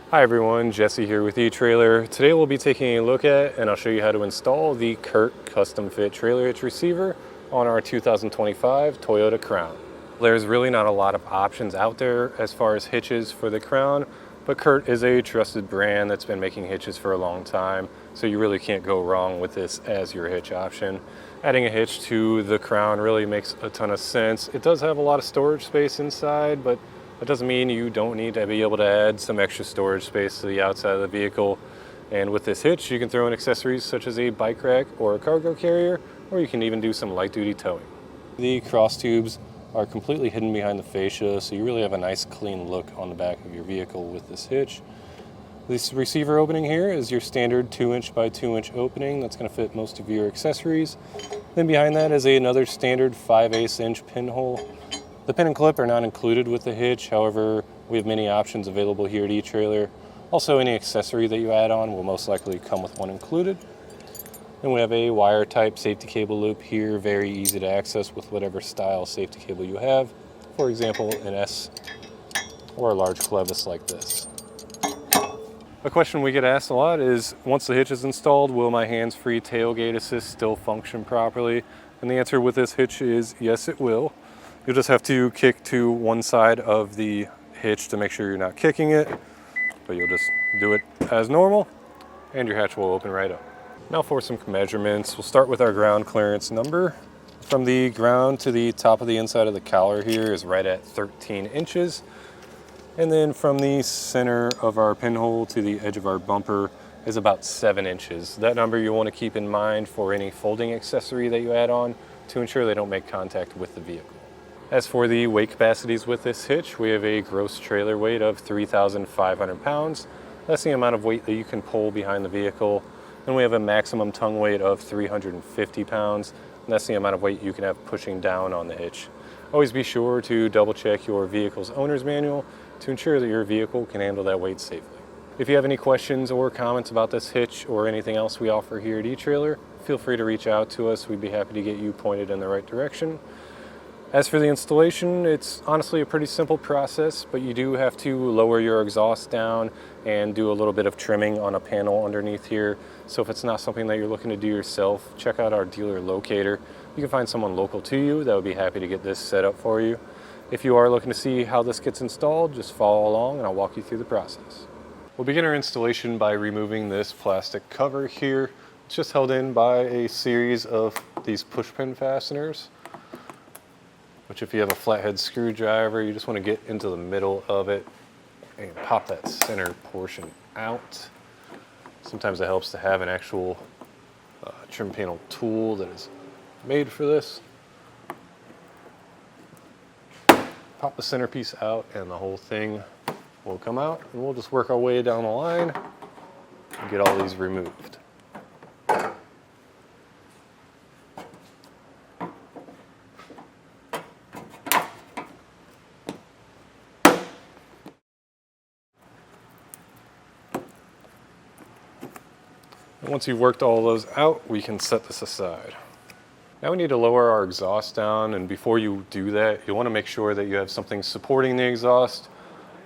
Hi everyone, Jesse here with eTrailer. Today we'll be taking a look at and I'll show you how to install the CURT custom fit trailer hitch receiver on our 2025 Toyota Crown. There's really not a lot of options out there as far as hitches for the Crown, but CURT is a trusted brand that's been making hitches for a long time, so you really can't go wrong with this as your hitch option. Adding a hitch to the Crown really makes a ton of sense. It does have a lot of storage space inside, but that doesn't mean you don't need to be able to add some extra storage space to the outside of the vehicle. And with this hitch, you can throw in accessories such as a bike rack or a cargo carrier, or you can even do some light duty towing. The cross tubes are completely hidden behind the fascia, so you really have a nice clean look on the back of your vehicle with this hitch. This receiver opening here is your standard 2" by 2" opening that's going to fit most of your accessories. Then behind that is another standard 5/8" pinhole. The pin and clip are not included with the hitch, however, we have many options available here at eTrailer. Also, any accessory that you add on will most likely come with one included. Then we have a wire type safety cable loop here, very easy to access with whatever style safety cable you have. For example, an S or a large clevis like this. A question we get asked a lot is, once the hitch is installed, will my hands-free tailgate assist still function properly? And the answer with this hitch is yes, it will. You'll just have to kick to one side of the hitch to make sure you're not kicking it, but you'll just do it as normal and your hatch will open right up. Now for some measurements, we'll start with our ground clearance number. From the ground to the top of the inside of the collar here is right at 13 inches. And then from the center of our pinhole to the edge of our bumper is about 7 inches. That number you want to keep in mind for any folding accessory that you add on to ensure they don't make contact with the vehicle. As for the weight capacities with this hitch, we have a gross trailer weight of 3,500 pounds. That's the amount of weight that you can pull behind the vehicle. Then we have a maximum tongue weight of 350 pounds. And that's the amount of weight you can have pushing down on the hitch. Always be sure to double check your vehicle's owner's manual to ensure that your vehicle can handle that weight safely. If you have any questions or comments about this hitch or anything else we offer here at eTrailer, feel free to reach out to us. We'd be happy to get you pointed in the right direction. As for the installation, it's honestly a pretty simple process, but you do have to lower your exhaust down and do a little bit of trimming on a panel underneath here. So if it's not something that you're looking to do yourself, check out our dealer locator. You can find someone local to you that would be happy to get this set up for you. If you are looking to see how this gets installed, just follow along and I'll walk you through the process. We'll begin our installation by removing this plastic cover here. It's just held in by a series of these push pin fasteners, which if you have a flathead screwdriver, you just want to get into the middle of it and pop that center portion out. Sometimes it helps to have an actual trim panel tool that is made for this. Pop the centerpiece out and the whole thing will come out, and we'll just work our way down the line and get all these removed. Once you've worked all those out, we can set this aside. Now we need to lower our exhaust down, and before you do that, you want to make sure that you have something supporting the exhaust.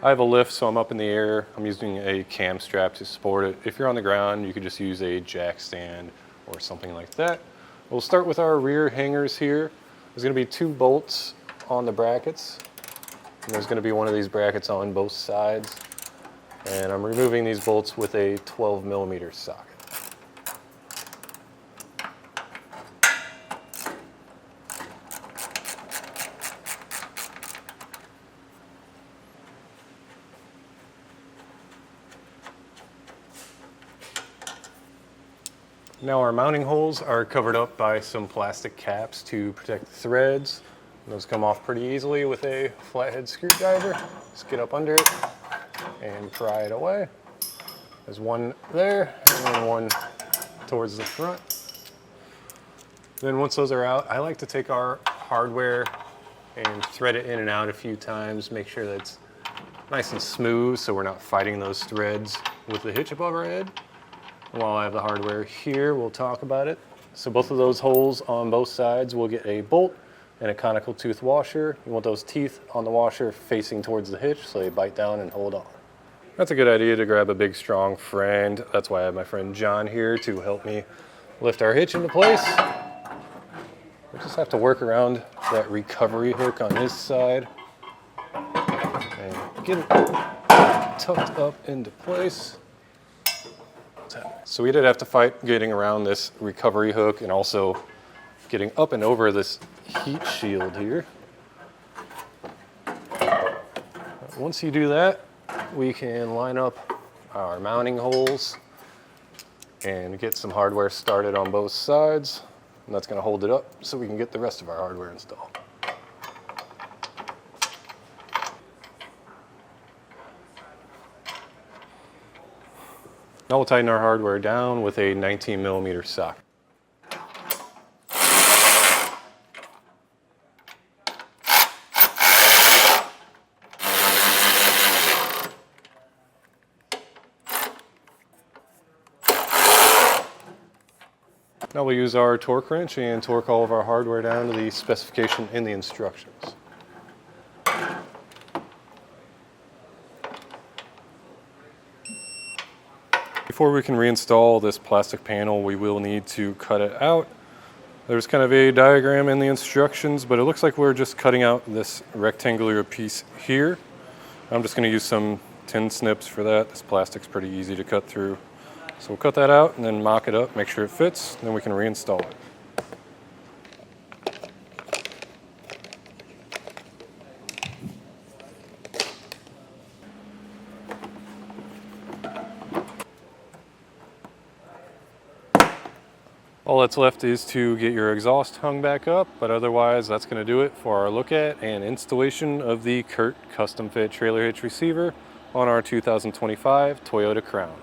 I have a lift, so I'm up in the air. I'm using a cam strap to support it. If you're on the ground, you could just use a jack stand or something like that. We'll start with our rear hangers here. There's going to be 2 bolts on the brackets, and there's going to be one of these brackets on both sides. And I'm removing these bolts with a 12mm socket. Now our mounting holes are covered up by some plastic caps to protect the threads. Those come off pretty easily with a flathead screwdriver. Just get up under it and pry it away. There's one there and then one towards the front. Then once those are out, I like to take our hardware and thread it in and out a few times, make sure that it's nice and smooth so we're not fighting those threads with the hitch above our head. While I have the hardware here, we'll talk about it. So both of those holes on both sides will get a bolt and a conical tooth washer. You want those teeth on the washer facing towards the hitch so they bite down and hold on. That's a good idea to grab a big strong friend. That's why I have my friend John here to help me lift our hitch into place. We just have to work around that recovery hook on this side and get it tucked up into place. So we did have to fight getting around this recovery hook and also getting up and over this heat shield here. Once you do that, we can line up our mounting holes and get some hardware started on both sides. And that's going to hold it up so we can get the rest of our hardware installed. Now we'll tighten our hardware down with a 19mm socket. Now we'll use our torque wrench and torque all of our hardware down to the specification in the instructions. Before we can reinstall this plastic panel, we will need to cut it out. There's kind of a diagram in the instructions, but it looks like we're just cutting out this rectangular piece here. I'm just going to use some tin snips for that. This plastic's pretty easy to cut through. So we'll cut that out and then mock it up, make sure it fits, then we can reinstall it. All that's left is to get your exhaust hung back up, but otherwise that's going to do it for our look at and installation of the CURT custom fit trailer hitch receiver on our 2025 Toyota Crown.